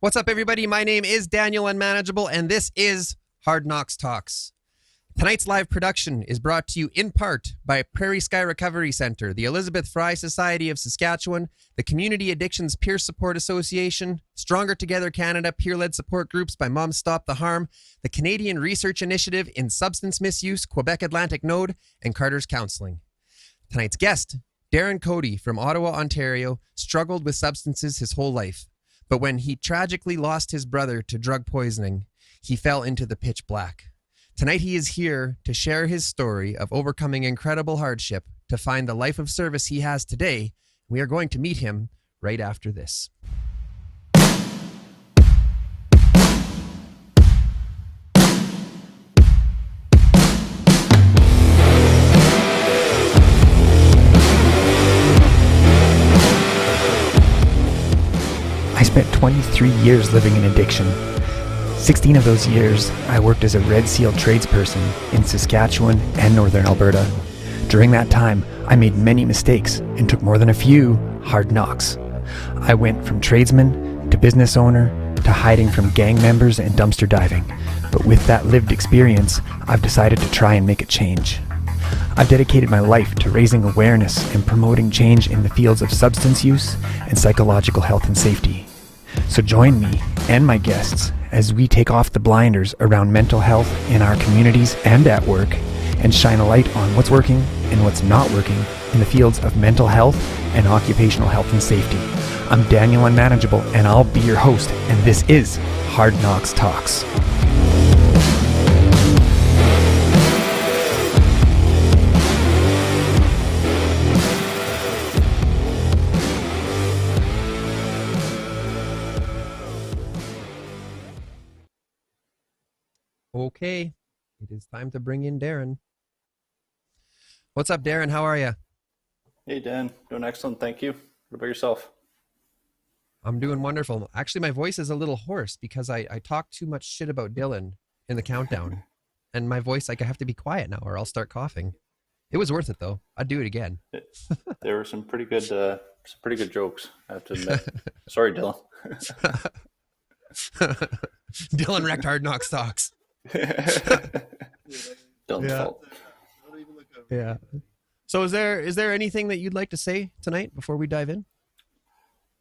What's up, everybody? My name is Daniel Unmanageable, and this is Hard Knocks Talks. Tonight's live production is brought to you in part by Prairie Sky Recovery Center, the Elizabeth Fry Society of Saskatchewan, the Community Addictions Peer Support Association, Stronger Together Canada peer-led support groups by Moms Stop the Harm, the Canadian Research Initiative in Substance Misuse, Quebec Atlantic Node, and Carter's Counseling. Tonight's guest, Darren Cody from Ottawa, Ontario, struggled with substances his whole life. But when he tragically lost his brother to drug poisoning, he fell into the pitch black. Tonight he is here to share his story of overcoming incredible hardship to find the life of service he has today. We are going to meet him right after this. I spent 23 years living in addiction. 16 of those years, I worked as a Red Seal tradesperson in Saskatchewan and Northern Alberta. During that time, I made many mistakes and took more than a few hard knocks. I went from tradesman to business owner to hiding from gang members and dumpster diving. But with that lived experience, I've decided to try and make a change. I've dedicated my life to raising awareness and promoting change in the fields of substance use and psychological health and safety. So join me and my guests as we take off the blinders around mental health in our communities and at work and shine a light on what's working and what's not working in the fields of mental health and occupational health and safety. I'm Daniel Unmanageable, and I'll be your host, and this is Hard Knocks Talks. Okay, it is time to bring in Darren. What's up, Darren? How are you? Hey, Dan. Doing excellent. Thank you. What about yourself? I'm doing wonderful. Actually, my voice is a little hoarse because I talk too much shit about Dylan in the countdown. And my voice, I have to be quiet now or I'll start coughing. It was worth it, though. I'd do it again. There were some pretty good jokes, I have to admit. Sorry, Dylan. Dylan wrecked Hard Knocks Talks. Dylan's fault. Yeah. So is there anything that you'd like to say tonight before we dive in?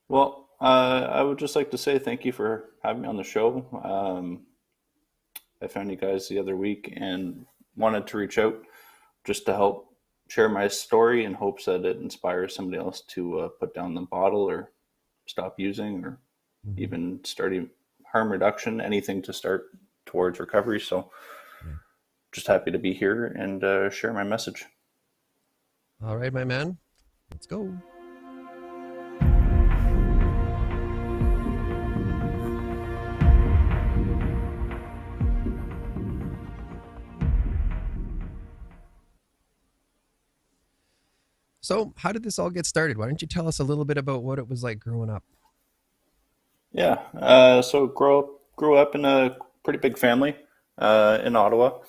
Well, I would just like to say thank you for having me on the show. I found you guys the other week and wanted to reach out just to help share my story in hopes that it inspires somebody else to put down the bottle or stop using or even starting harm reduction, anything to start towards recovery. So just happy to be here and share my message. All right, my man, let's go. So how did this all get started? Why don't you tell us a little bit about what it was like growing up? Yeah. So grew up in a pretty big family in Ottawa.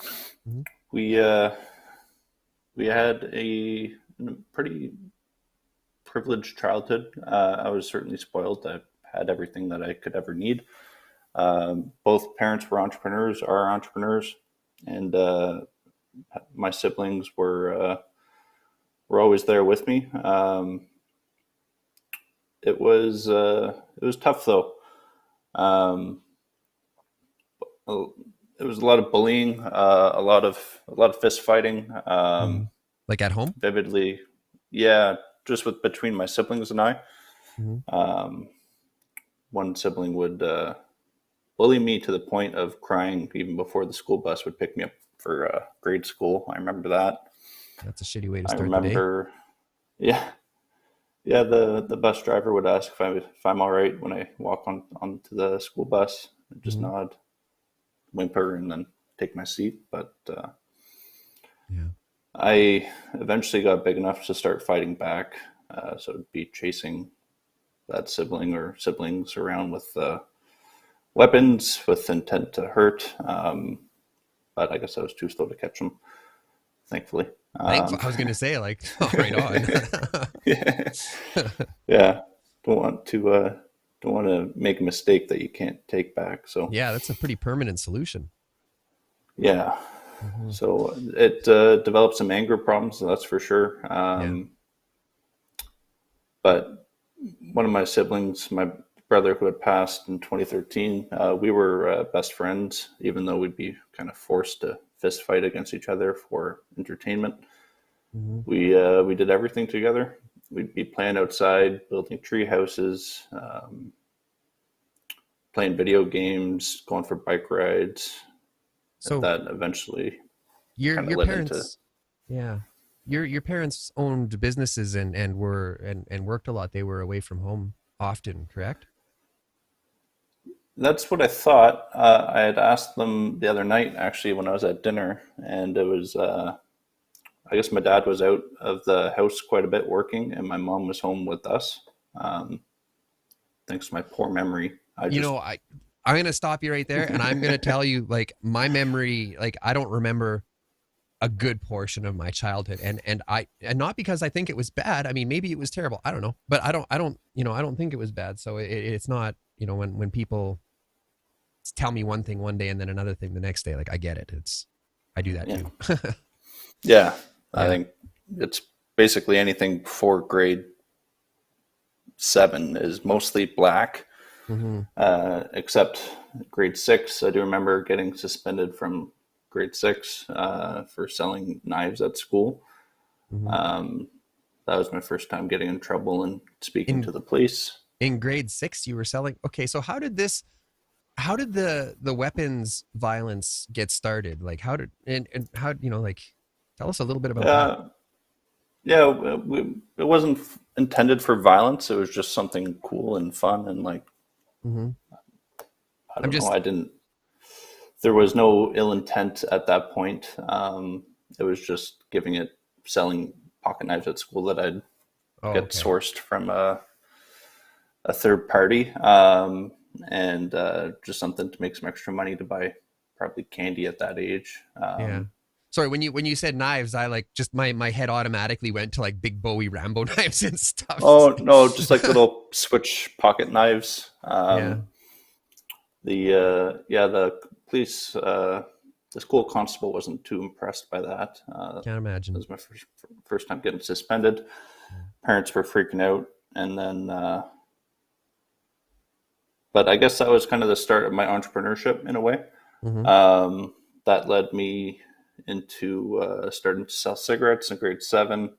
Mm-hmm. We had a pretty privileged childhood. I was certainly spoiled. I had everything that I could ever need. Both parents were entrepreneurs, are entrepreneurs, and my siblings were always there with me. It was tough though. It was a lot of bullying, a lot of fist fighting. Like at home? Vividly, yeah, just between my siblings and I. Mm-hmm. One sibling would bully me to the point of crying even before the school bus would pick me up for grade school. I remember that. That's a shitty way to start the day. Yeah. The bus driver would ask if I'm all right when I walk onto the school bus. I'd just nod, whimper, and then take my seat. But I eventually got big enough to start fighting back. So it'd be chasing that sibling or siblings around with weapons with intent to hurt. But I guess I was too slow to catch them, thankfully. I was going to say, like, oh, right on. Yeah. Don't want to don't want to make a mistake that you can't take back. So Yeah, that's a pretty permanent solution. yeah. So it developed some anger problems, that's for sure. But one of my siblings, my brother who had passed in 2013, we were best friends, even though we'd be kind of forced to fist fight against each other for entertainment. We did everything together. We'd be playing outside, building tree houses, playing video games, going for bike rides. So that eventually your parents, your parents owned businesses and worked a lot. They were away from home often, correct? That's what I thought. I had asked them the other night, actually, when I was at dinner, and it was, I guess my dad was out of the house quite a bit working, and my mom was home with us. Thanks to my poor memory. I'm going to stop you right there, and I'm going to tell you, like, my memory, like, I don't remember a good portion of my childhood, and not because I think it was bad. I mean, maybe it was terrible. I don't know, but I don't think it was bad. So it's not, when people tell me one thing one day and then another thing the next day, like, I get it. I do that too. Yeah. I think it's basically anything before grade 7 is mostly black, except grade 6. I do remember getting suspended from grade 6 for selling knives at school. That was my first time getting in trouble and speaking to the police. In grade 6, you were selling. Okay, so how did the weapons violence get started? Like, how tell us a little bit about that. Yeah, it wasn't intended for violence. It was just something cool and fun, and like, I don't know. There was no ill intent at that point. It was just selling pocket knives at school that I'd get sourced from a third party, and just something to make some extra money to buy probably candy at that age. Sorry, when you said knives, I my head automatically went to like Big Bowie Rambo knives and stuff. Oh no, just like little switch pocket knives. The police, the school constable wasn't too impressed by that. Can't imagine. It was my first time getting suspended. Parents were freaking out, and then, but I guess that was kind of the start of my entrepreneurship in a way. That led me into starting to sell cigarettes in grade 7,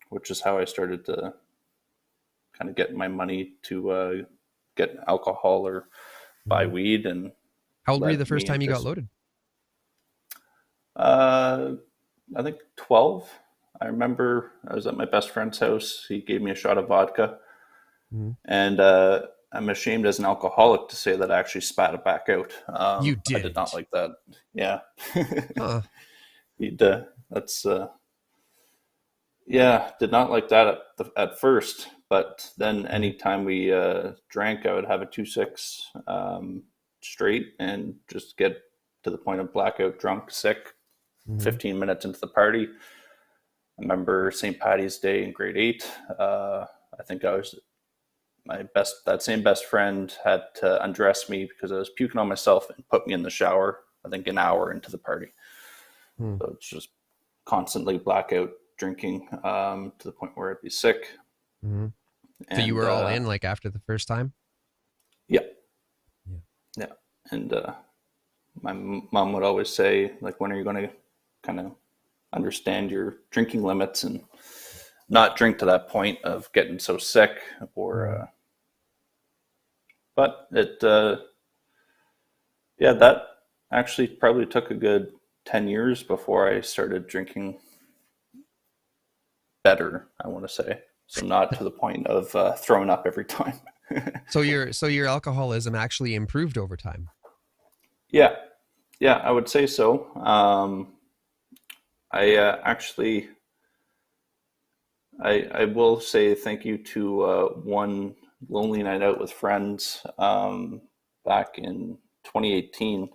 which is how I started to kind of get my money to get alcohol or buy weed. And how old were you the first time you got loaded? I think 12. I remember I was at my best friend's house. He gave me a shot of vodka, and I'm ashamed as an alcoholic to say that I actually spat it back out. You did? I did not like that. Yeah. Did not like that at first. But then anytime we drank, I would have a 2-6 straight and just get to the point of blackout drunk, sick, 15 minutes into the party. I remember St. Paddy's Day in grade 8. I think that same best friend had to undress me because I was puking on myself and put me in the shower, I think an hour into the party. So it's just constantly blackout drinking to the point where I'd be sick. So you were all in like after the first time? Yeah. And my mom would always say, like, when are you going to kind of understand your drinking limits and not drink to that point of getting so sick? Or but it that actually probably took a good 10 years before I started drinking better, I want to say. So not to the point of throwing up every time. So your alcoholism actually improved over time. Yeah, I would say so. I will say thank you to one lonely night out with friends back in 2018.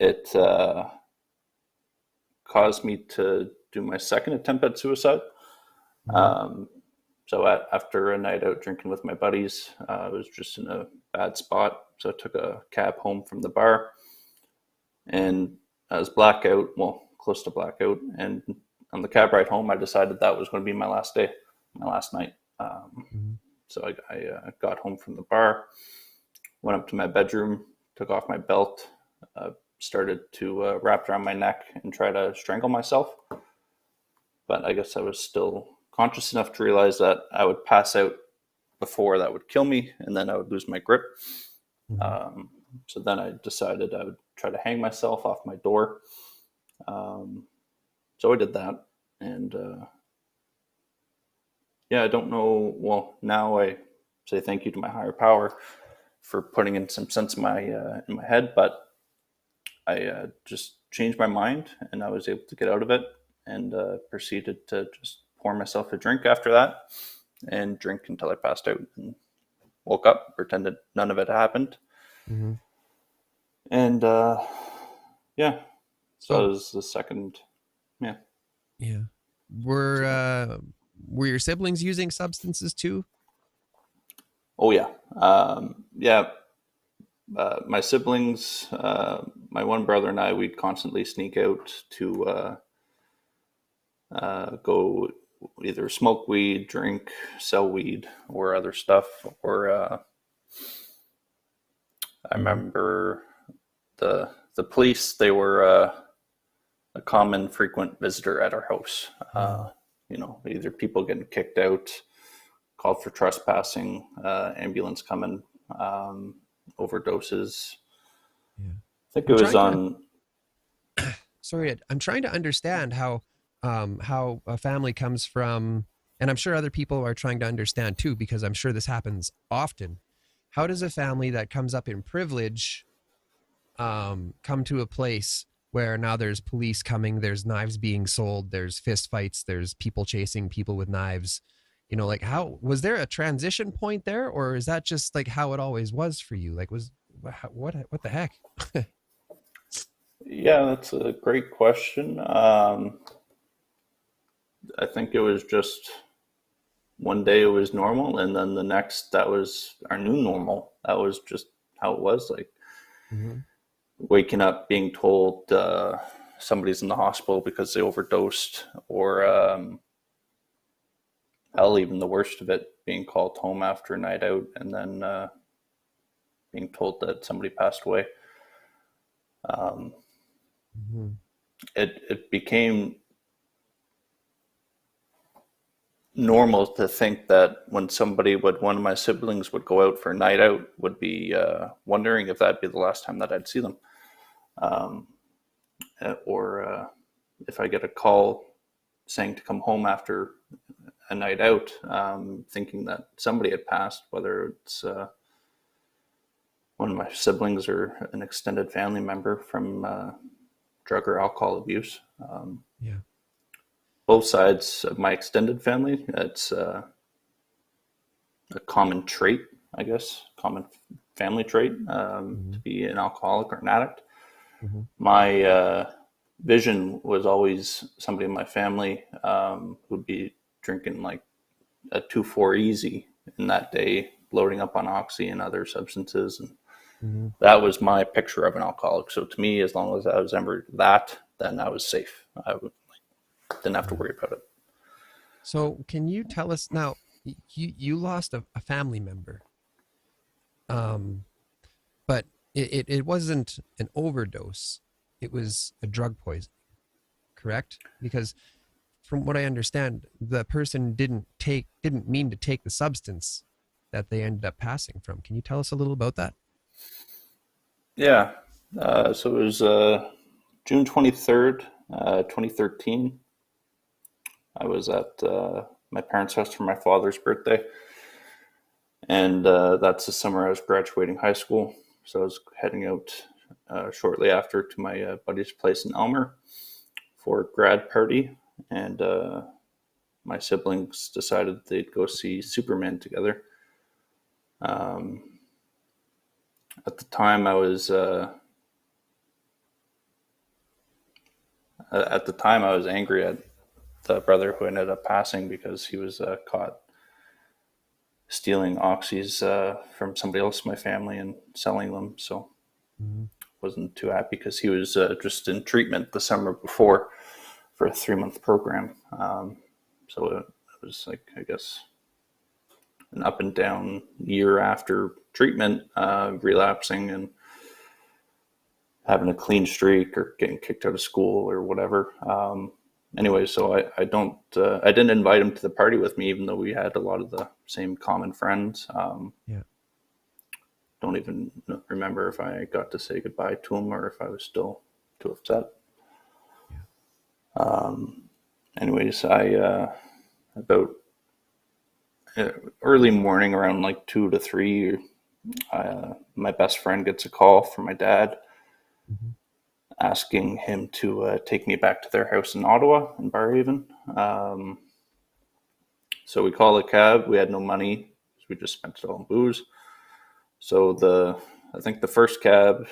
It caused me to do my second attempt at suicide. So after a night out drinking with my buddies, I was just in a bad spot. So I took a cab home from the bar, and I was blackout, well, close to blackout. And on the cab ride home, I decided that was going to be my last day, my last night. So I got home from the bar, went up to my bedroom, took off my belt, started to wrap it around my neck and try to strangle myself. But I guess I was still conscious enough to realize that I would pass out before that would kill me, and then I would lose my grip. So then I decided I would try to hang myself off my door. So I did that, and I don't know. Well, now I say thank you to my higher power for putting in some sense in my head, but I just changed my mind, and I was able to get out of it, and proceeded to just pour myself a drink after that, and drink until I passed out and woke up, pretended none of it happened. And so it was the second. Were your siblings using substances too? Oh yeah. My siblings, my one brother and I, we'd constantly sneak out to go either smoke weed, drink, sell weed, or other stuff. Or I remember the police, they were a common frequent visitor at our house. Either people getting kicked out, called for trespassing, ambulance coming, overdoses. I think it was on. Sorry, I'm trying to understand how a family comes from, and I'm sure other people are trying to understand too, because I'm sure this happens often. How does a family that comes up in privilege come to a place where now there's police coming, there's knives being sold, there's fist fights, there's people chasing people with knives? Like, how was there a transition point there, or is that just like how it always was for you? Like, what the heck? Yeah, that's a great question. I think it was just one day it was normal, and then the next, that was our new normal. That was just how it was. Like waking up being told somebody's in the hospital because they overdosed, or hell, even the worst of it, being called home after a night out and then being told that somebody passed away. It became normal to think that when one of my siblings would go out for a night out, would be wondering if that'd be the last time that I'd see them. Or if I get a call saying to come home after a night out, thinking that somebody had passed, whether it's one of my siblings or an extended family member from drug or alcohol abuse. Both sides of my extended family, it's a common trait, I guess, common family trait, to be an alcoholic or an addict. My vision was always somebody in my family who'd be drinking like a 2-4 easy in that day, loading up on oxy and other substances. And that was my picture of an alcoholic. So to me, as long as I was ever that, then I was safe. Didn't have to worry about it. So can you tell us now, you lost a family member, but it wasn't an overdose. It was a drug poison, correct? Because from what I understand, the person didn't mean to take the substance that they ended up passing from. Can you tell us a little about that? Yeah. So it was June 23rd, 2013. I was at my parents' house for my father's birthday. And that's the summer I was graduating high school. So I was heading out shortly after to my buddy's place in Elmer for a grad party. And my siblings decided they'd go see Superman together. At the time, I was angry at the brother who ended up passing because he was caught stealing oxys from somebody else in my family and selling them. So wasn't too happy because he was just in treatment the summer before for a 3-month program. So it was like, I guess, an up and down year after treatment, relapsing and having a clean streak or getting kicked out of school or whatever. Anyway, so I didn't invite him to the party with me, even though we had a lot of the same common friends. Don't even remember if I got to say goodbye to him or if I was still too upset. Anyways, I about early morning, around like 2 to 3, my best friend gets a call from my dad asking him to take me back to their house in Ottawa, in Barhaven. So we call a cab. We had no money, so we just spent it all on booze. So I think the first cab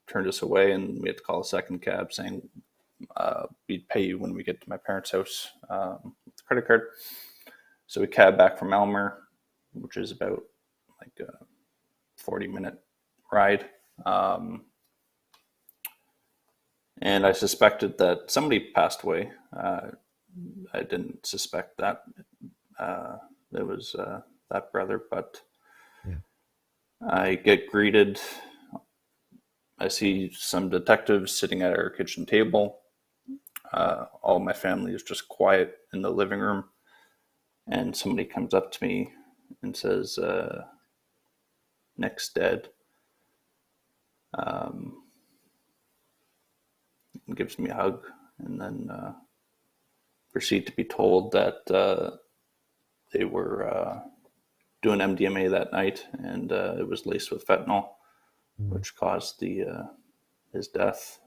turned us away, and we had to call a second cab saying we'd pay you when we get to my parents' house with the credit card. So we cab back from Elmer, which is about like a 40-minute ride. And I suspected that somebody passed away. I didn't suspect that it was that brother, but I get greeted. I see some detectives sitting at our kitchen table. All my family is just quiet in the living room. And somebody comes up to me and says, Nick's dead. Gives me a hug, and then proceed to be told that they were doing MDMA that night, and it was laced with fentanyl, which caused his death.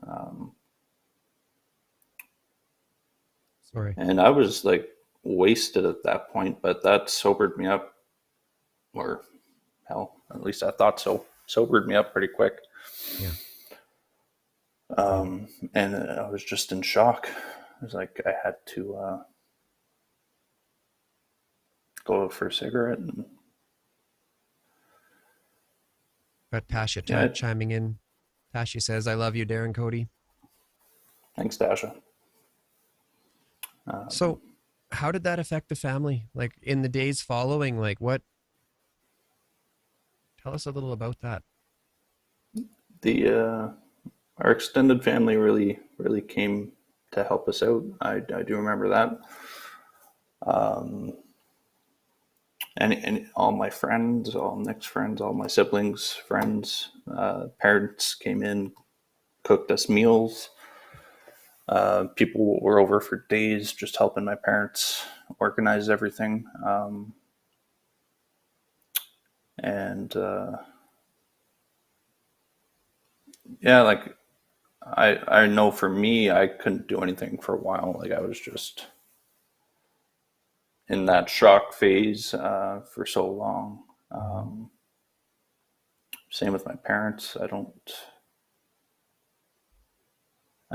Sorry. And I was like wasted at that point, but that sobered me up, or hell, at least I thought so. Sobered me up pretty quick. Yeah. And I was just in shock. It was like I had to go for a cigarette. And But Tasha chiming in. Tasha says, "I love you, Darren Cody." Thanks, Tasha. So how did that affect the family? Like in the days following, like what? Tell us a little about that. Our extended family really came to help us out. I do remember that. And all my friends, all Nick's friends, all my siblings' friends, parents came in, cooked us meals. People were over for days just helping my parents organize everything. Like I know for me, I couldn't do anything for a while. Like I was just in that shock phase for so long. Same with my parents. I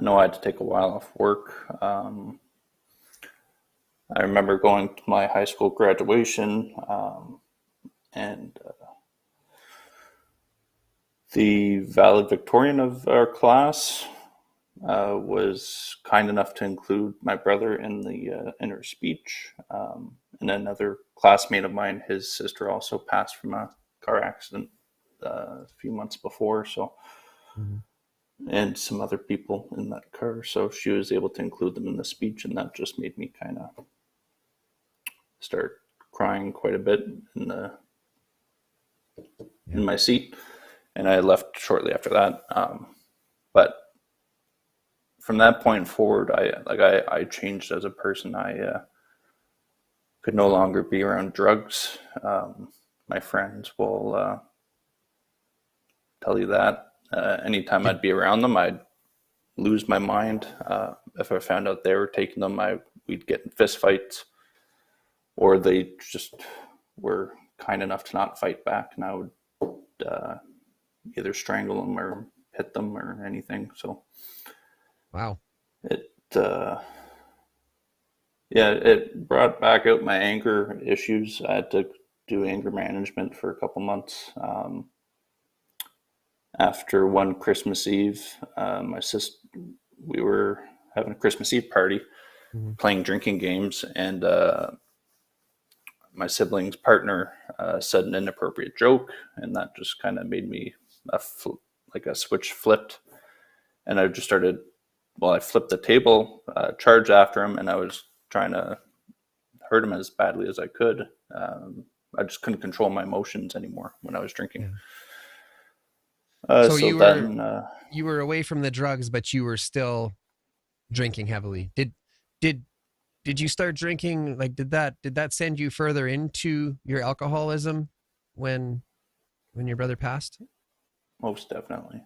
know I had to take a while off work. I remember going to my high school graduation, and the valedictorian of our class was kind enough to include my brother in her speech. And another classmate of mine, his sister also passed from a car accident a few months before. So, and some other people in that car. So she was able to include them in the speech, and that just made me kind of start crying quite a bit in my seat. And I left shortly after that. But from that point forward, I changed as a person. I could no longer be around drugs. My friends will tell you that. Anytime I'd be around them, I'd lose my mind. If I found out they were taking them, we'd get in fist fights, or they just were kind enough to not fight back, and I would either strangle them or hit them or anything. So, wow, it brought back out my anger issues. I had to do anger management for a couple months. After one Christmas Eve, we were having a Christmas Eve party, playing drinking games, and my sibling's partner said an inappropriate joke, and that just kind of made me like a switch flipped, and I just started. Well, I flipped the table, charged after him, and I was trying to hurt him as badly as I could. I just couldn't control my emotions anymore when I was drinking. So so you then, were you were away from the drugs, but you were still drinking heavily. Did you start drinking? Like, did that send you further into your alcoholism when your brother passed? most definitely.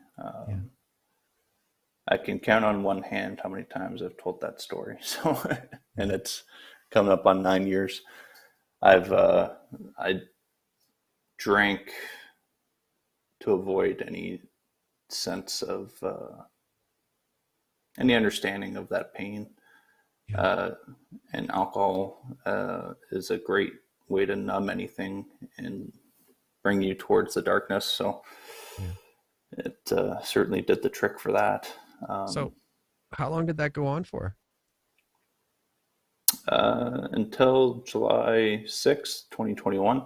I can count on one hand how many times I've told that story. So, and it's coming up on 9 years. I drank to avoid any sense of any understanding of that pain. And alcohol is a great way to numb anything and bring you towards the darkness. So it certainly did the trick for that. So how long did that go on for? Until July 6th, 2021.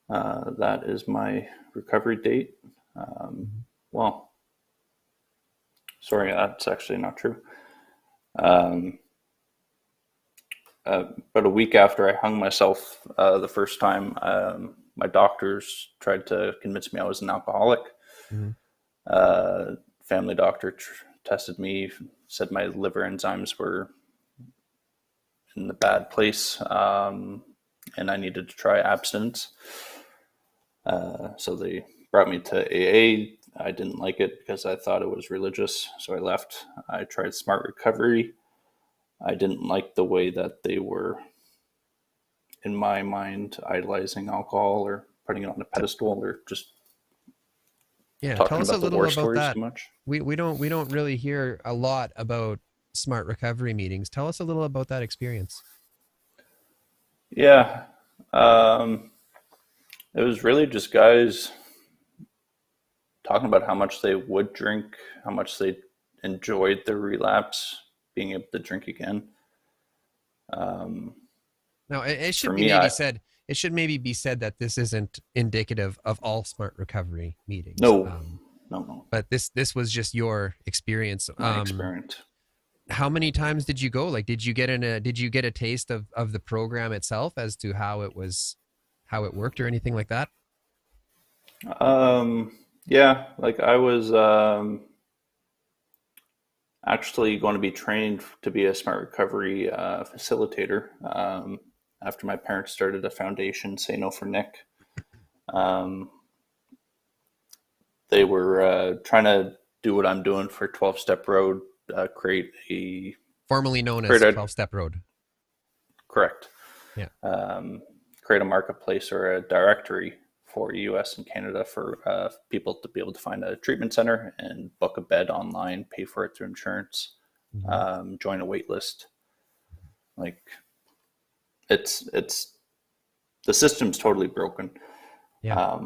That is my recovery date. Well, sorry, that's actually not true. About a week after I hung myself the first time, my doctors tried to convince me I was an alcoholic. Family doctor tested me, said my liver enzymes were in the bad place, and I needed to try abstinence. So they brought me to AA. I didn't like it because I thought it was religious, so I left. I tried Smart Recovery. I didn't like the way that they were, in my mind, idolizing alcohol or putting it on a pedestal or just tell us a little about that. Too much. We don't really hear a lot about Smart Recovery meetings. Tell us a little about that experience. Yeah. It was really just guys talking about how much they would drink, how much they enjoyed the relapse, being able to drink again. Now, it should be said. It should maybe be said that this isn't indicative of all Smart Recovery meetings. No. But this was just your experience. My experience. How many times did you go? Like, did you get a taste of the program itself as to how it worked or anything like that? Yeah, like I was actually going to be trained to be a Smart Recovery facilitator after my parents started a foundation, Say No for Nick. They were trying to do what I'm doing for 12-Step Road, create a... Formerly known as 12-Step Road. Correct. Yeah. Create a marketplace or a directory for US and Canada for people to be able to find a treatment center and book a bed online, pay for it through insurance, join a wait list. Like it's the system's totally broken. Yeah.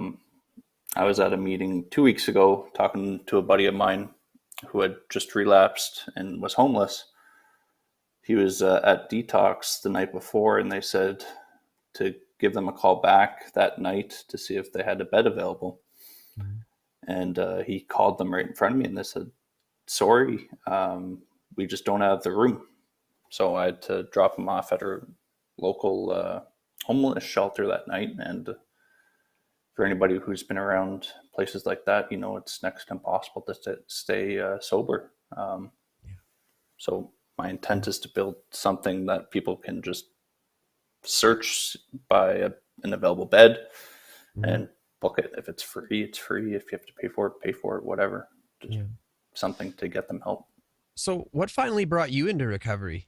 I was at a meeting 2 weeks ago talking to a buddy of mine who had just relapsed and was homeless. He was at detox the night before, and they said to give them a call back that night to see if they had a bed available. And he called them right in front of me, and they said, sorry, we just don't have the room. So I had to drop him off at a local homeless shelter that night. And for anybody who's been around places like that, it's next to impossible to stay sober. So my intent is to build something that people can just search by an available bed and book it. If it's free, it's free. If you have to pay for it, whatever. Just something to get them help. So what finally brought you into recovery?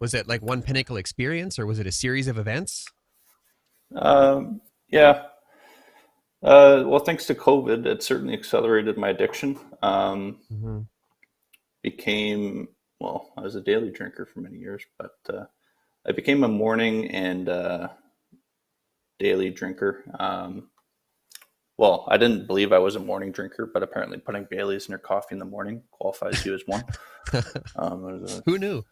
Was it like one pinnacle experience, or was it a series of events? Yeah. Well, thanks to COVID, it certainly accelerated my addiction. I was a daily drinker for many years, but I became a morning and daily drinker. Well, I didn't believe I was a morning drinker, but apparently putting Bailey's in your coffee in the morning qualifies you as one. Who knew?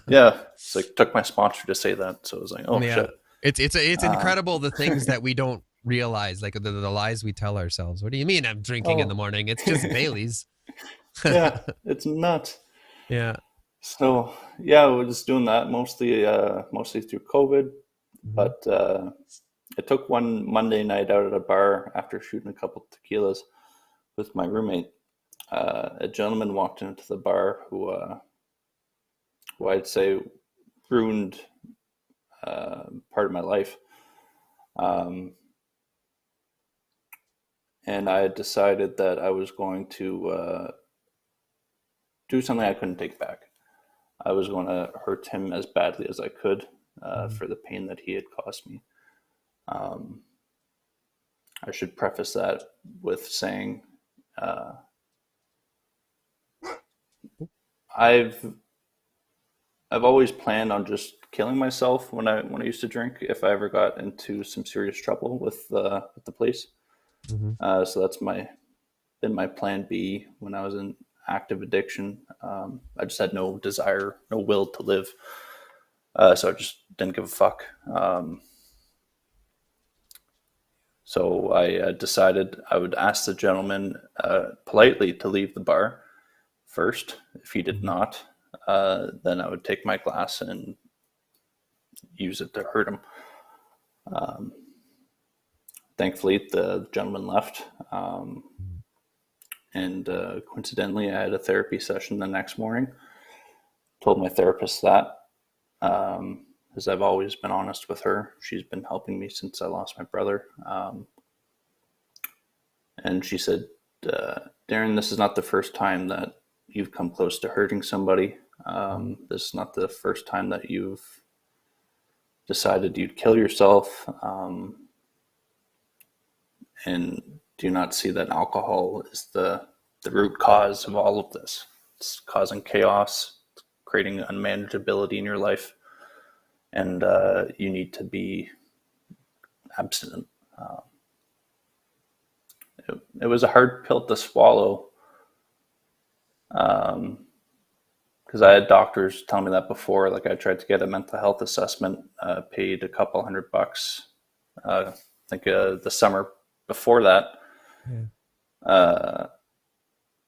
Yeah, it's like took my sponsor to say that, so I was like, oh Yeah. shit. It's incredible the things that we don't realize, like the lies we tell ourselves. What do you mean I'm drinking in the morning? It's just Bailey's. Yeah, it's nuts. Yeah. So yeah, we're just doing that mostly through COVID, but I took one Monday night out at a bar after shooting a couple tequilas with my roommate. A gentleman walked into the bar who I'd say ruined part of my life. And I had decided that I was going to do something I couldn't take back. I was going to hurt him as badly as I could for the pain that he had caused me. I should preface that with saying I've always planned on just killing myself when I used to drink if I ever got into some serious trouble with the police. So that's been my plan B when I was in active addiction. I just had no desire, no will to live. So I just didn't give a fuck. So I decided I would ask the gentleman politely to leave the bar first. If he did not, then I would take my glass and use it to hurt him. Thankfully, the gentleman left. And coincidentally, I had a therapy session the next morning. Told my therapist that, as I've always been honest with her. She's been helping me since I lost my brother. And she said, Darren, this is not the first time that you've come close to hurting somebody. This is not the first time that you've decided you'd kill yourself. And do not see that alcohol is the root cause of all of this. It's causing chaos, creating unmanageability in your life, and you need to be abstinent. It was a hard pill to swallow because I had doctors tell me that before. Like I tried to get a mental health assessment, paid a couple $100. I think the summer before that.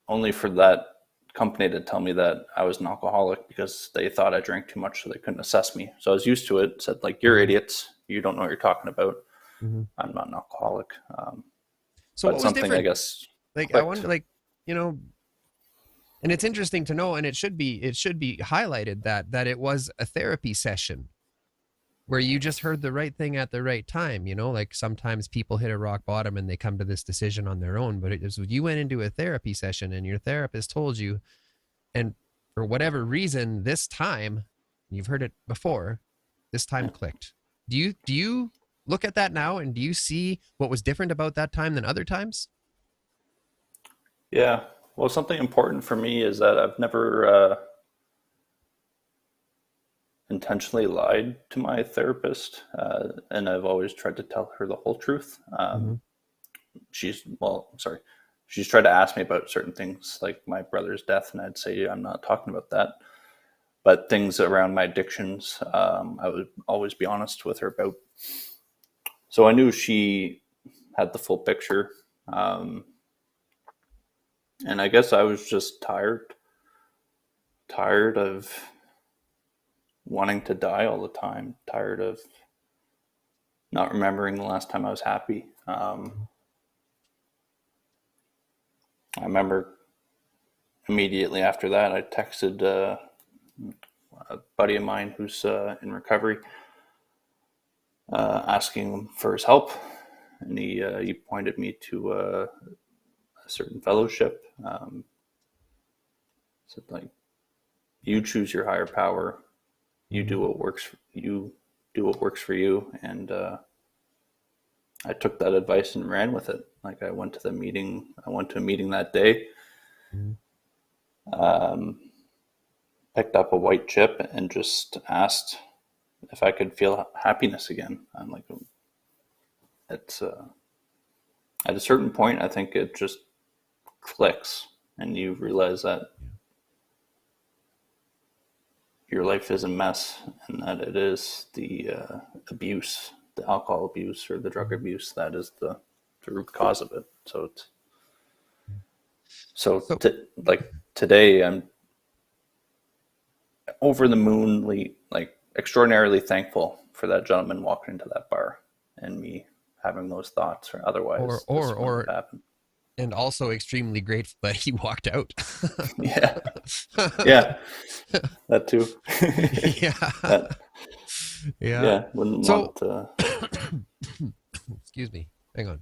Only for that company to tell me that I was an alcoholic because they thought I drank too much, so they couldn't assess me. So I was used to it. Said like, you're idiots. You don't know what you're talking about. I'm not an alcoholic. So but what was something different? I guess. Like clicked. I wonder, like, you know, and it's interesting to know, and it should be highlighted that it was a therapy session where you just heard the right thing at the right time. You know, like sometimes people hit a rock bottom and they come to this decision on their own, but it was you went into a therapy session and your therapist told you, and for whatever reason, this time, you've heard it before, this time clicked. Do you look at that now and do you see what was different about that time than other times? Yeah. Well, something important for me is that I've never intentionally lied to my therapist, and I've always tried to tell her the whole truth. She's tried to ask me about certain things like my brother's death, and I'd say I'm not talking about that. But things around my addictions, I would always be honest with her about. So I knew she had the full picture. And I guess I was just tired of wanting to die all the time, tired of not remembering the last time I was happy. I remember immediately after that, I texted a buddy of mine who's in recovery, asking him for his help. And he pointed me to a certain fellowship. Said like, you choose your higher power. You do what works. You do what works for you. And I took that advice and ran with it. Like I went to a meeting that day. Picked up a white chip and just asked if I could feel happiness again. I'm like, it's at a certain point, I think it just clicks, and you realize that your life is a mess, and that it is the abuse, the alcohol abuse or the drug abuse, that is the root cause of it. Like today, I'm over the moonly, like extraordinarily thankful for that gentleman walking into that bar and me having those thoughts, or otherwise this wouldn't have happened. And also extremely grateful that he walked out. Yeah. Yeah. That too. Yeah. Yeah. Wouldn't So, want excuse me. Hang on.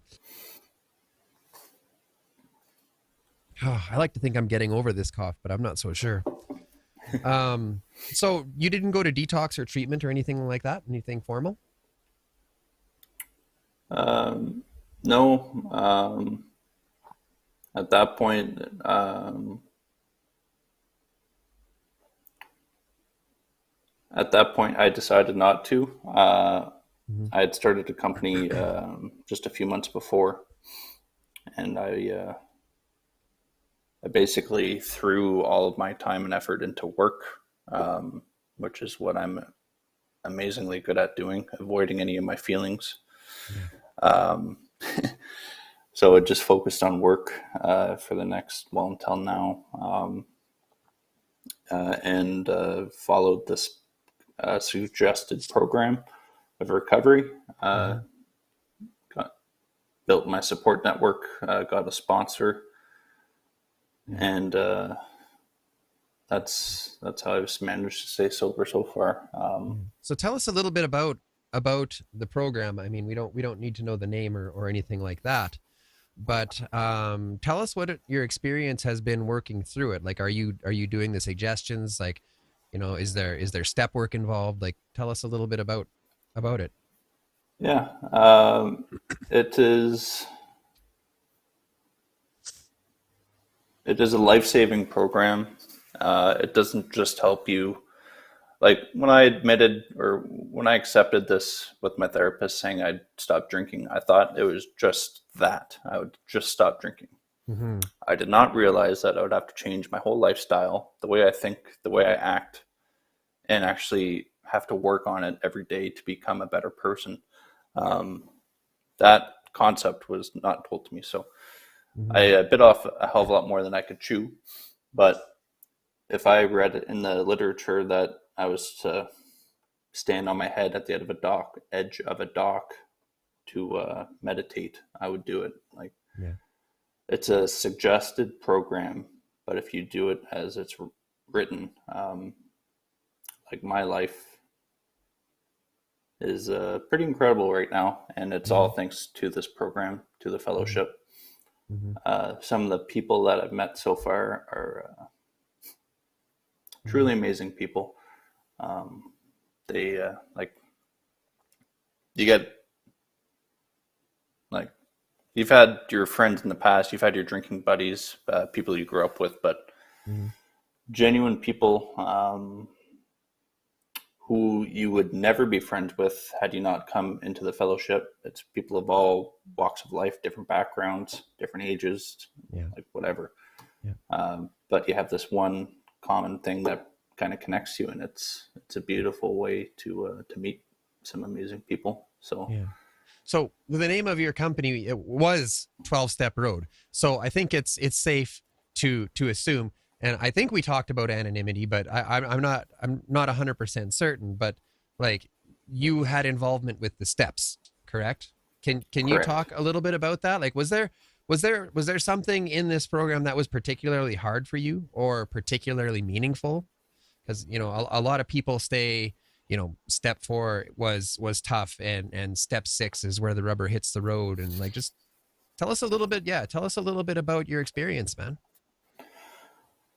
Oh, I like to think I'm getting over this cough, but I'm not so sure. So you didn't go to detox or treatment or anything like that? Anything formal? No. At that point, I decided not to. I had started a company just a few months before, and I basically threw all of my time and effort into work, which is what I'm amazingly good at doing, avoiding any of my feelings. So it just focused on work for the next, until now, and followed this suggested program of recovery. Built my support network, got a sponsor, and that's how I've managed to stay sober so far. So tell us a little bit about the program. I mean, we don't need to know the name or anything like that, but tell us what your experience has been working through it. Like, are you doing the suggestions? Like, is there step work involved? Like, tell us a little bit about it. Yeah, it is a life-saving program. It doesn't just help you. Like when I accepted this with my therapist saying I'd stop drinking, I thought it was just that. I would just stop drinking. Mm-hmm. I did not realize that I would have to change my whole lifestyle, the way I think, the way I act, and actually have to work on it every day to become a better person. That concept was not told to me. So I bit off a hell of a lot more than I could chew. But if I read it in the literature that I was to stand on my head at the edge of a dock to meditate, I would do it. Like, it's a suggested program, but if you do it as it's written, like my life is pretty incredible right now, and it's all thanks to this program, to the fellowship. Some of the people that I've met so far are truly amazing people. They like, you get, like, you've had your friends in the past, you've had your drinking buddies, people you grew up with, but genuine people who you would never be friends with had you not come into the fellowship. It's people of all walks of life, different backgrounds, different ages, like whatever. But you have this one common thing that kind of connects you, and it's a beautiful way to meet some amazing people. So the name of your company, it was 12-Step Road. So I think it's safe to assume. And I think we talked about anonymity, but I'm not 100% certain. But like, you had involvement with the steps, correct? Can you talk a little bit about that? Like, was there something in this program that was particularly hard for you or particularly meaningful? Because a lot of people stay. Step 4 was tough, and step 6 is where the rubber hits the road. And like, just tell us a little bit. Yeah, tell us a little bit about your experience, man.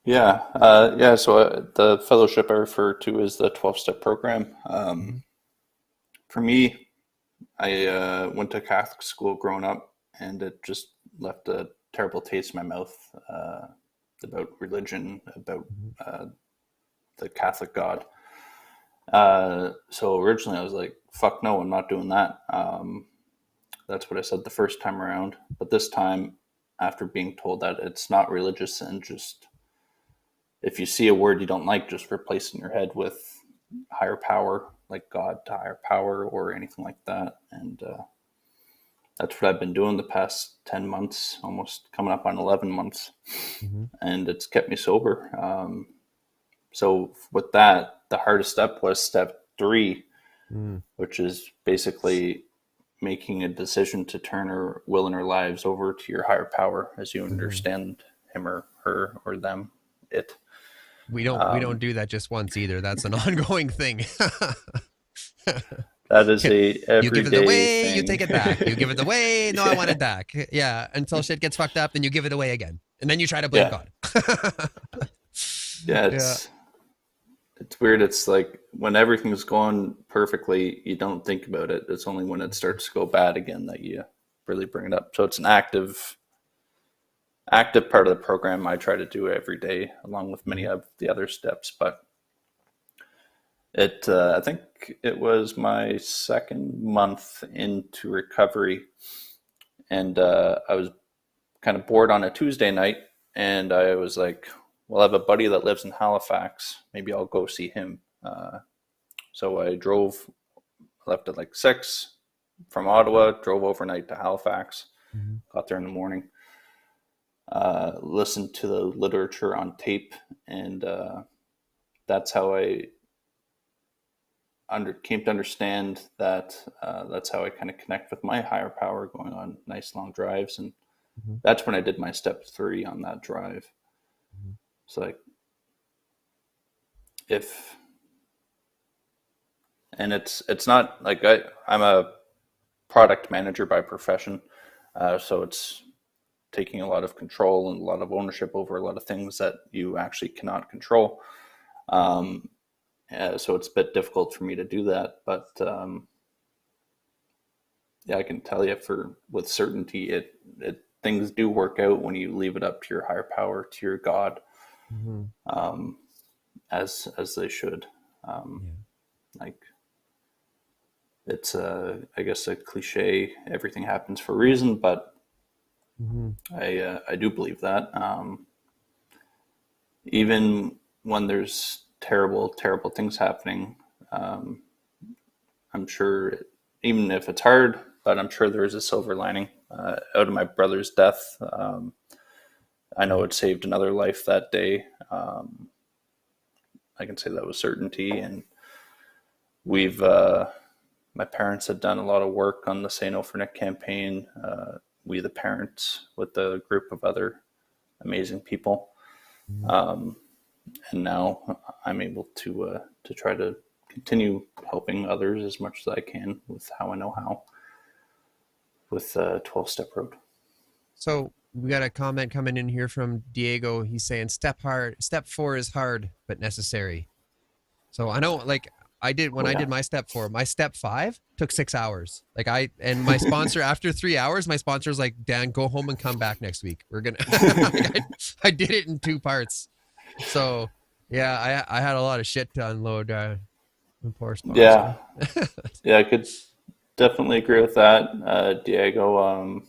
Yeah. So the fellowship I refer to is the 12-step program. For me, I went to Catholic school growing up, and it just left a terrible taste in my mouth about religion, about the Catholic God. So originally I was like, fuck no, I'm not doing that. That's what I said the first time around. But this time, after being told that it's not religious, and just if you see a word you don't like, just replace it in your head with higher power, like God to higher power or anything like that. And that's what I've been doing the past 10 months, almost coming up on 11 months. Mm-hmm. And it's kept me sober. So with that, the hardest step was step 3, which is basically making a decision to turn our will and our lives over to your higher power as you understand him or her or them, it. We don't do that just once either. That's an ongoing thing. That is a everyday you give it away, thing. you take it back. You give it away, no, I want it back. Yeah, until shit gets fucked up, then you give it away again, and then you try to blame God. It's weird. It's like when everything's going perfectly, you don't think about it. It's only when it starts to go bad again that you really bring it up. So it's an active part of the program I try to do every day, along with many of the other steps. But I think it was my second month into recovery, and I was kind of bored on a Tuesday night, and I was like, well, I have a buddy that lives in Halifax. Maybe I'll go see him. So I left at like 6 from Ottawa, drove overnight to Halifax, got there in the morning, listened to the literature on tape, and that's how I came to understand that that's how I kind of connect with my higher power, going on nice long drives. And that's when I did my step 3 on that drive. It's like, it's not like I'm a product manager by profession. So it's taking a lot of control and a lot of ownership over a lot of things that you actually cannot control. So it's a bit difficult for me to do that, but I can tell you with certainty, things do work out when you leave it up to your higher power, to your God, as they should. Like, it's I guess a cliche, everything happens for a reason, but I do believe that. Even when there's terrible things happening, I'm sure, even if it's hard, but I'm sure there is a silver lining. Out of my brother's death, I know it saved another life that day. I can say that with certainty. And my parents had done a lot of work on the Say No for Nick campaign. We, the parents, with a group of other amazing people. And now I'm able to try to continue helping others as much as I can with how I know how, with 12-step road. So we got a comment coming in here from Diego. He's saying step 4 is hard but necessary. So I know, like, I did my step 4, my step 5 took 6 hours. Like, my sponsor, after 3 hours, my sponsor's like, Dan, go home and come back next week. We're gonna I did it in 2 parts. So yeah, I had a lot of shit to unload. Poor sponsor. Yeah, I could definitely agree with that, Diego.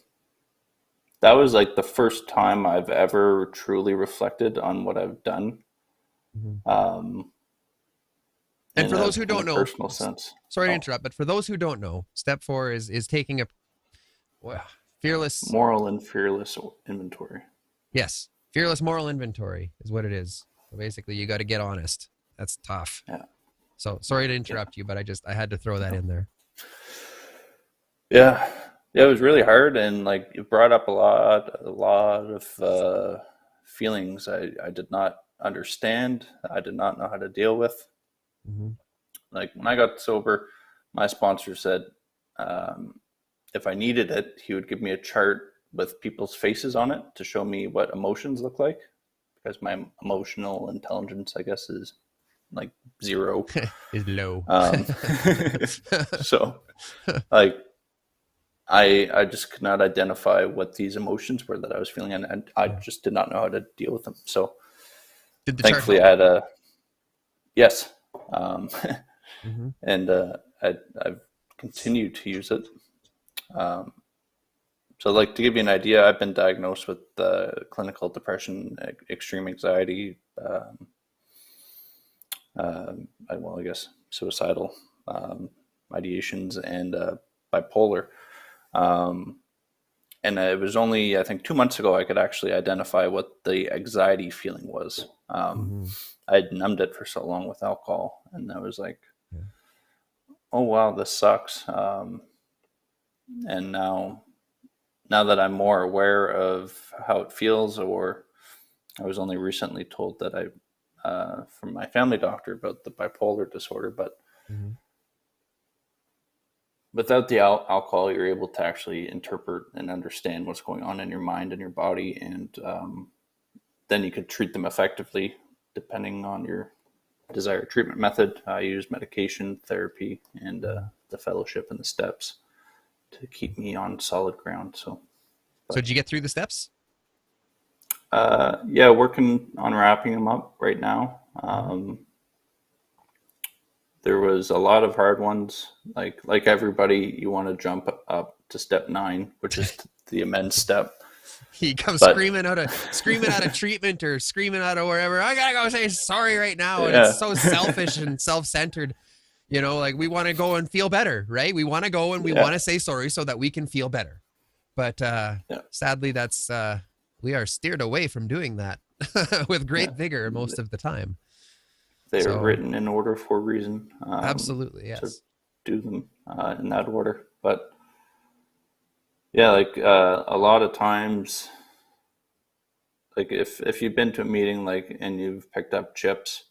That was like the first time I've ever truly reflected on what I've done. And for those who don't know, personal sense. Sorry to interrupt, but for those who don't know, step 4 is taking a fearless, moral and fearless inventory. Yes, fearless moral inventory is what it is. So basically, you got to get honest. That's tough. Yeah. So sorry to interrupt you, but I had to throw that in there. Yeah, it was really hard, and like, it brought up a lot of feelings I did not understand. I did not know how to deal with. Like, when I got sober, my sponsor said if I needed it, he would give me a chart with people's faces on it to show me what emotions look like, because my emotional intelligence, I guess, is like 0. Is low. So, like, I just could not identify what these emotions were that I was feeling, and I just did not know how to deal with them. So thankfully I had yes. And I've continued to use it. So, like, to give you an idea, I've been diagnosed with clinical depression, extreme anxiety, I guess suicidal ideations, and bipolar. And it was only, I think, 2 months ago I could actually identify what the anxiety feeling was. I'd numbed it for so long with alcohol, and I was like, oh, wow, this sucks. And now that I'm more aware of how it feels, or I was only recently told that from my family doctor about the bipolar disorder, but without the alcohol, you're able to actually interpret and understand what's going on in your mind and your body. And then you could treat them effectively depending on your desired treatment method. I use medication, therapy, and the fellowship and the steps to keep me on solid ground. So did you get through the steps? Yeah, working on wrapping them up right now. There was a lot of hard ones. Like everybody, you want to jump up to step 9, which is the amends step. He comes screaming out of treatment or screaming out of wherever. I gotta go say sorry right now, and it's so selfish and self-centered. You know, like, we want to go and feel better, right? We want to go and we want to say sorry so that we can feel better. But sadly, that's we are steered away from doing that with great vigor most of the time. They are written in order for a reason. Absolutely, yes. To do them in that order. But yeah, like a lot of times, like if you've been to a meeting, like, and you've picked up chips,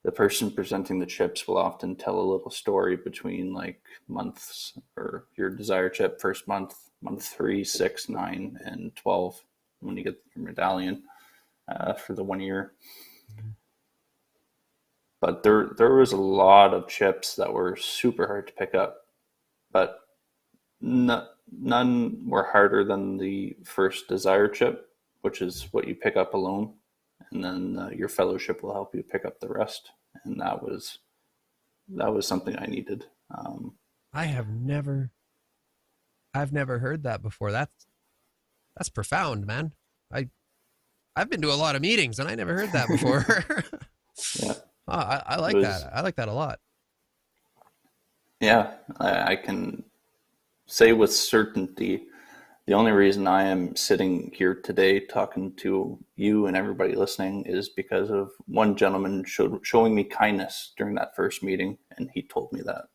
the person presenting the chips will often tell a little story between, like, months, or your desired chip, first month 3, 6, 9, and 12, when you get your medallion for the 1 year. But there was a lot of chips that were super hard to pick up, but none were harder than the first desire chip, which is what you pick up alone, and then your fellowship will help you pick up the rest. And that was something I needed. I've never heard that before. That's profound, man. I've been to a lot of meetings and I never heard that before. Yeah. Oh, I like that. I like that a lot. Yeah, I can say with certainty, the only reason I am sitting here today talking to you and everybody listening is because of one gentleman showing me kindness during that first meeting, and he told me that.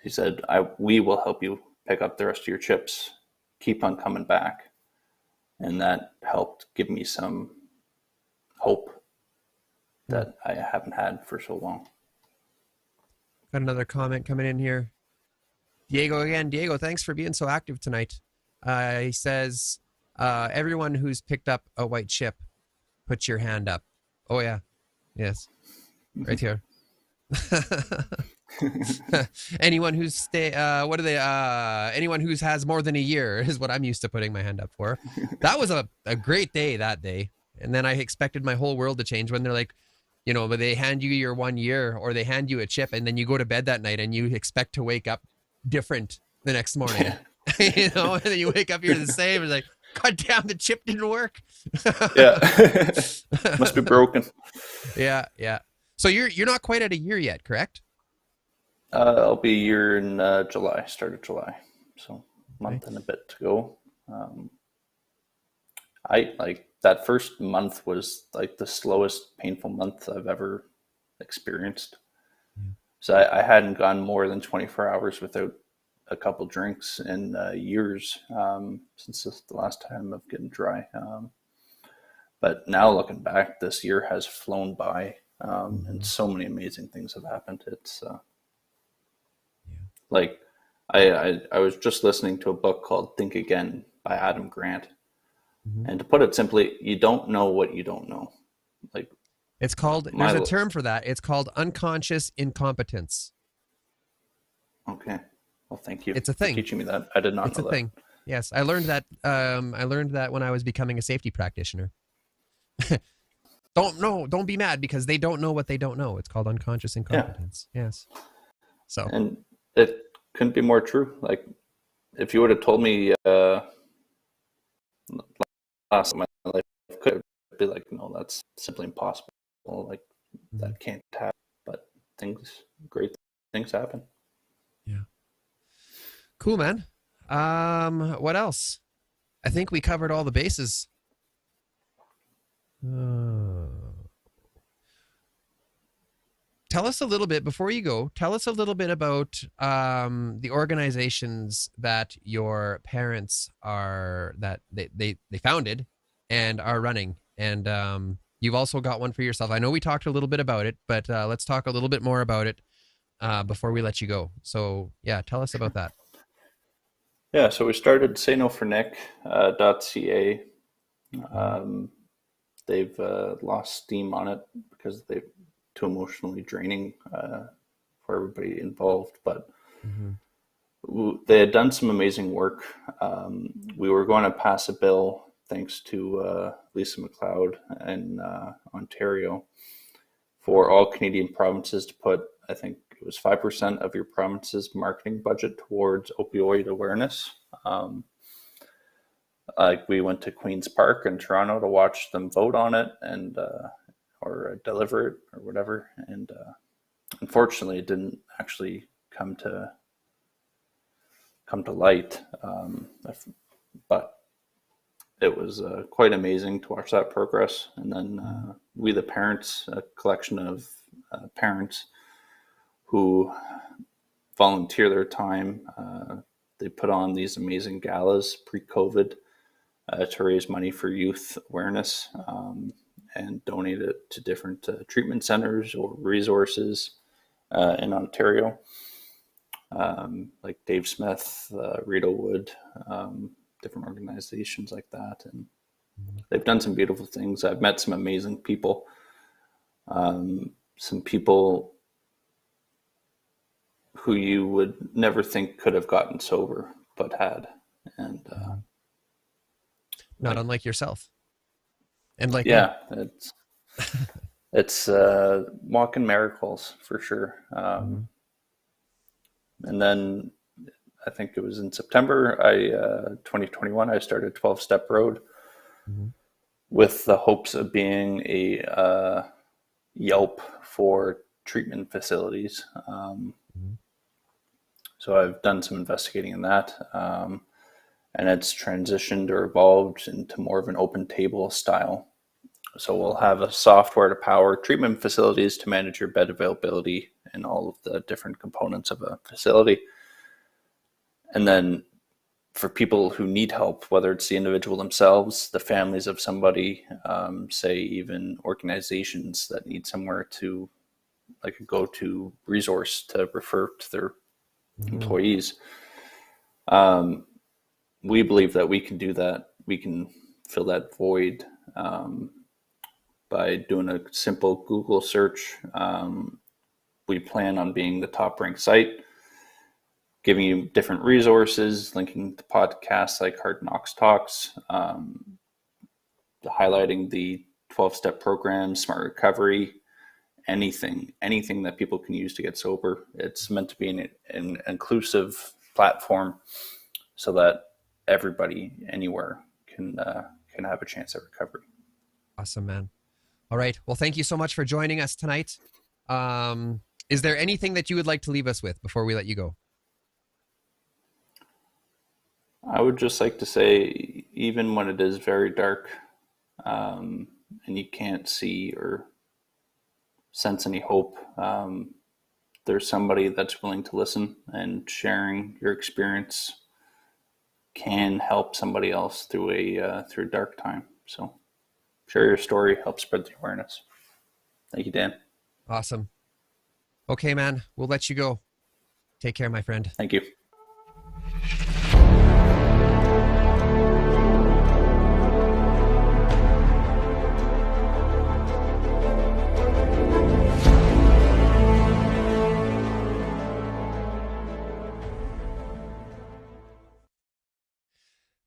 He said, we will help you pick up the rest of your chips. Keep on coming back. And that helped give me some hope that I haven't had for so long. Got another comment coming in here. Diego again. Diego, thanks for being so active tonight. He says, everyone who's picked up a white chip, put your hand up. Oh, yeah. Yes. Right here. Anyone who's anyone who's has more than a year is what I'm used to putting my hand up for. That was a great day that day. And then I expected my whole world to change when they're like, you know, but they hand you your 1 year, or they hand you a chip, and then you go to bed that night and you expect to wake up different the next morning. You know, and then you wake up, you're the same. It's like, God damn, the chip didn't work. Yeah. Must be broken. Yeah. So you're not quite at a year yet, correct? I'll be a year in July, start of July. So a month and a bit to go. I like that first month was like the slowest painful month I've ever experienced. So I hadn't gone more than 24 hours without a couple drinks in years since the last time of getting dry. But now looking back, this year has flown by, and so many amazing things have happened. It's like I was just listening to a book called Think Again by Adam Grant. And to put it simply, you don't know what you don't know. Like, it's called, there's a term for that. It's called unconscious incompetence. Okay. Well, thank you. It's a thing. For teaching me that. I did not know that. It's a thing. Yes. I learned that when I was becoming a safety practitioner. Don't be mad because they don't know what they don't know. It's called unconscious incompetence. Yeah. Yes. So. And it couldn't be more true. Like, if you would have told me last of my life, could be like, no, that's simply impossible. Like that can't happen. But great things happen. Yeah. Cool, man. What else? I think we covered all the bases. Tell us a little bit, before you go, tell us a little bit about the organizations that your parents that they founded and are running. And you've also got one for yourself. I know we talked a little bit about it, but let's talk a little bit more about it before we let you go. So yeah, tell us about that. Yeah, so we started saynofornick.ca. They've lost steam on it because they're too emotionally draining for everybody involved. But they had done some amazing work. We were going to pass a bill, thanks to Lisa MacLeod in Ontario, for all Canadian provinces to put, I think it was 5% of your province's marketing budget towards opioid awareness. Like we went to Queen's Park in Toronto to watch them vote on it and or deliver it or whatever. And unfortunately, it didn't actually come to light. But it was quite amazing to watch that progress. And then we, the parents, a collection of parents who volunteer their time. They put on these amazing galas pre-COVID to raise money for youth awareness and donate it to different treatment centers or resources in Ontario, like Dave Smith, Rita Wood, different organizations like that. And they've done some beautiful things. I've met some amazing people, some people who you would never think could have gotten sober, but had. And not unlike yourself. And like, yeah, it's walking miracles for sure. And then I think it was in September, 2021, I started 12-Step Road with the hopes of being a Yelp for treatment facilities. So I've done some investigating in that, and it's transitioned or evolved into more of an open table style. So we'll have a software to power treatment facilities to manage your bed availability and all of the different components of a facility. And then for people who need help, whether it's the individual themselves, the families of somebody, say even organizations that need somewhere to, like a go-to resource to refer to their employees. We believe that we can do that. We can fill that void by doing a simple Google search. We plan on being the top ranked site, giving you different resources, linking to podcasts like Hard Knocks Talks, highlighting the 12-step program, smart recovery, anything that people can use to get sober. It's meant to be an inclusive platform so that everybody anywhere can have a chance at recovery. Awesome, man. All right. Well, thank you so much for joining us tonight. Is there anything that you would like to leave us with before we let you go? I would just like to say, even when it is very dark and you can't see or sense any hope, there's somebody that's willing to listen, and sharing your experience can help somebody else through a dark time. So share your story, help spread the awareness. Thank you, Dan. Awesome. Okay, man, we'll let you go. Take care, my friend. Thank you.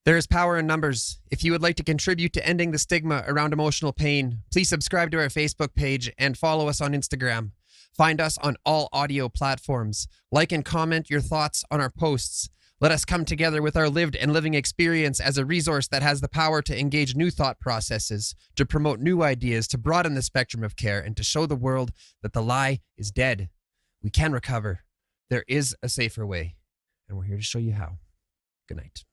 There is power in numbers. If you would like to contribute to ending the stigma around emotional pain, please subscribe to our Facebook page and follow us on Instagram. Find us on all audio platforms. Like and comment your thoughts on our posts. Let us come together with our lived and living experience as a resource that has the power to engage new thought processes, to promote new ideas, to broaden the spectrum of care, and to show the world that the lie is dead. We can recover. There is a safer way, and we're here to show you how. Good night.